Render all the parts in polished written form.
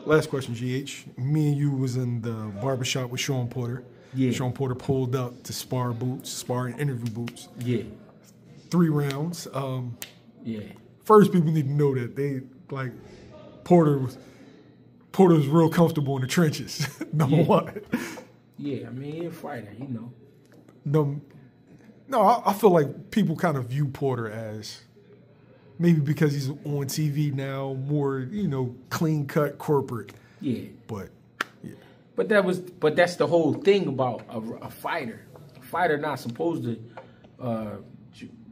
last question, GH. Me and you was in the barbershop with Shawn Porter. Yeah. Shawn Porter pulled up to sparring interview boots. Yeah. 3 rounds. Yeah. First, people need to know that they like Porter was real comfortable in the trenches. Number one. Yeah, I mean, he's a fighter, you know. No, I feel like people kind of view Porter as maybe because he's on TV now, more, clean cut corporate. Yeah. But yeah. But that's the whole thing about a fighter. A fighter not supposed to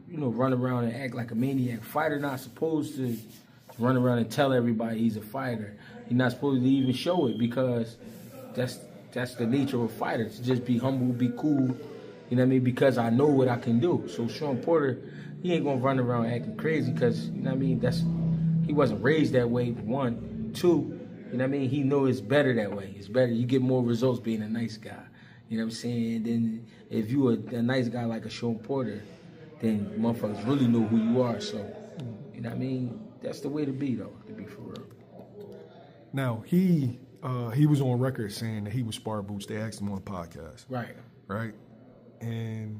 run around and act like a maniac. Fighter not supposed to run around and tell everybody he's a fighter. He's not supposed to even show it because that's the nature of a fighter. To just be humble, be cool, you know what I mean? Because I know what I can do. So Shawn Porter, he ain't gonna run around acting crazy because, you know what I mean, he wasn't raised that way, 1. 2, you know what I mean, he knows it's better that way. It's better. You get more results being a nice guy. You know what I'm saying? Then if you a nice guy like a Shawn Porter, then motherfuckers really know who you are. So, you know what I mean? That's the way to be, though, to be for real. Now, he was on record saying that he would spar boots. They asked him on the podcast. Right? And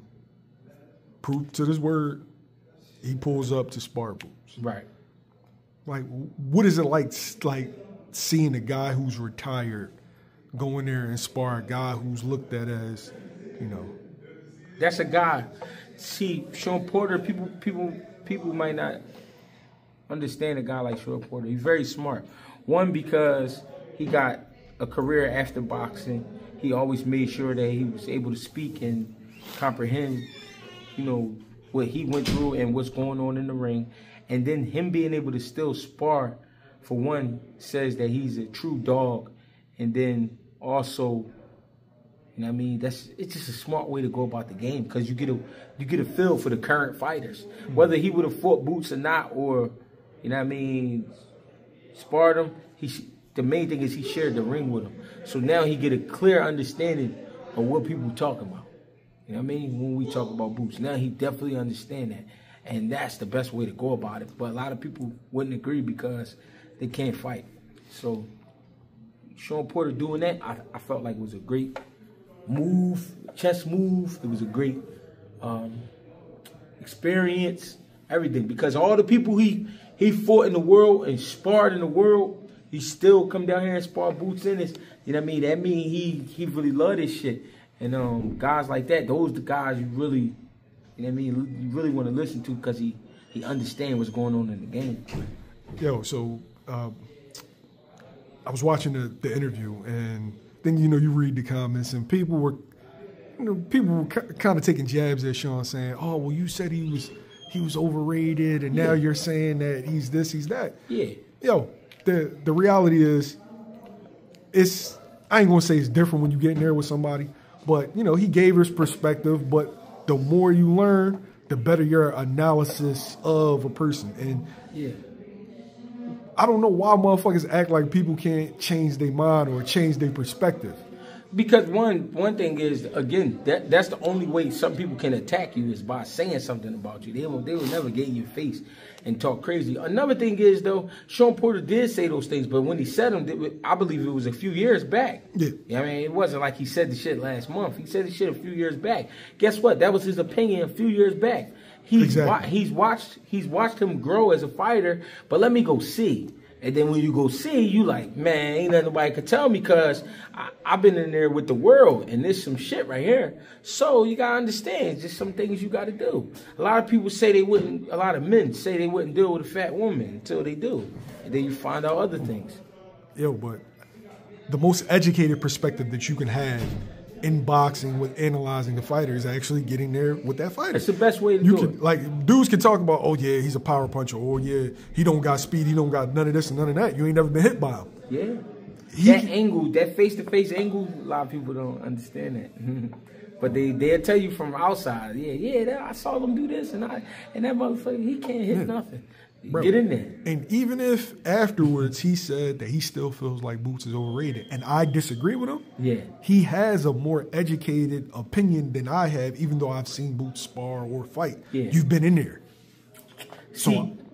proof to this word, he pulls up to spar boots. Right. Like, what is it like seeing a guy who's retired go in there and spar a guy who's looked at as, That's a guy. See, Shawn Porter, people might not understand a guy like Shawn Porter. He's very smart. 1, because he got a career after boxing. He always made sure that he was able to speak and comprehend, what he went through and what's going on in the ring. And then him being able to still spar, for 1, says that he's a true dog. And then also, you know what I mean? It's just a smart way to go about the game because you get a feel for the current fighters. Whether he would have fought Boots or not, or, you know what I mean, sparred him, the main thing is he shared the ring with him. So now he get a clear understanding of what people talk about. You know what I mean? When we talk about Boots. Now he definitely understand that. And that's the best way to go about it. But a lot of people wouldn't agree because they can't fight. So Shawn Porter doing that, I felt like it was a great move, chess move. It was a great experience, everything. Because all the people he fought in the world and sparred in the world, he still come down here and spar Boots Ennis. You know what I mean? That mean he really love this shit. And guys like that, those the guys you really, you know what I mean, you really want to listen to because he understands what's going on in the game. Yo, so I was watching the interview, and then you read the comments, and people were kind of taking jabs at Shawn, saying, "Oh, well, you said he was overrated, and now you're saying that he's this, he's that." Yeah. Yo, the reality is, I ain't gonna say it's different when you get in there with somebody, but he gave his perspective. But the more you learn, the better your analysis of a person. And yeah. I don't know why motherfuckers act like people can't change their mind or change their perspective. Because one thing is, again, that's the only way some people can attack you is by saying something about you. They will never get in your face and talk crazy. Another thing is, though, Shawn Porter did say those things, but when he said them, I believe it was a few years back. Yeah. I mean, it wasn't like he said the shit last month. He said the shit a few years back. Guess what? That was his opinion a few years back. He's watched him grow as a fighter, but let me go see. And then when you go see, you like, man, ain't nothing nobody could tell me because I've been in there with the world and there's some shit right here. So you got to understand, it's just some things you got to do. A lot of people say a lot of men say they wouldn't deal with a fat woman until they do. And then you find out other things. Yo, but the most educated perspective that you can have in boxing with analyzing a fighter is actually getting there with that fighter. It's the best way to do it. Like, dudes can talk about, oh, yeah, he's a power puncher. Oh, yeah, he don't got speed. He don't got none of this and none of that. You ain't never been hit by him. Yeah. That angle, that face-to-face angle, a lot of people don't understand that. But they'll tell you from outside, I saw them do this, and that motherfucker, he can't hit nothing. Bro, get in there. And even if afterwards he said that he still feels like Boots is overrated, and I disagree with him, he has a more educated opinion than I have, even though I've seen Boots spar or fight. Yeah. You've been in there.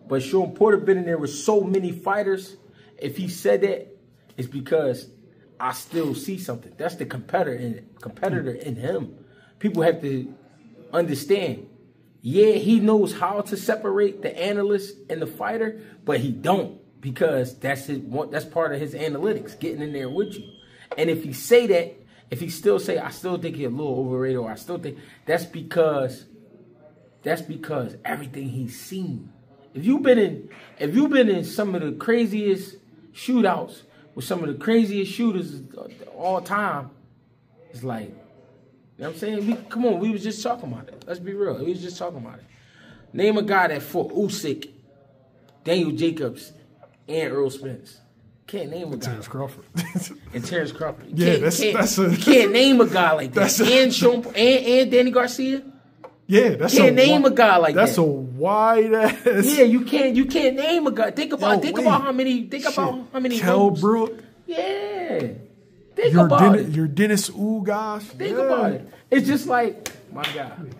But Shawn Porter been in there with so many fighters. If he said that, It's because I still see something. That's the competitor in him. People have to understand. Yeah, he knows how to separate the analyst and the fighter, but he don't, because that's part of his analytics, getting in there with you. And if he say that, if he still say, I still think he's a little overrated, or I still think, that's because everything he's seen. If you've been in some of the craziest shootouts with some of the craziest shooters of all time, it's like, you know what I'm saying? Come on, we was just talking about it. Let's be real. We was just talking about it. Name a guy that fought Usyk, Daniel Jacobs, and Earl Spence. Can't name a guy. Terrence Crawford. And Terrence Crawford. You can't name a guy like that. And Shawn and Danny Garcia. Yeah, that's can't name a guy like that. That's a wide ass. Yeah, you can't name a guy. Think about how many. Kell Brook. Yeah. Think about it. Your Dennis Ugas. Think about it. It's just like, my God.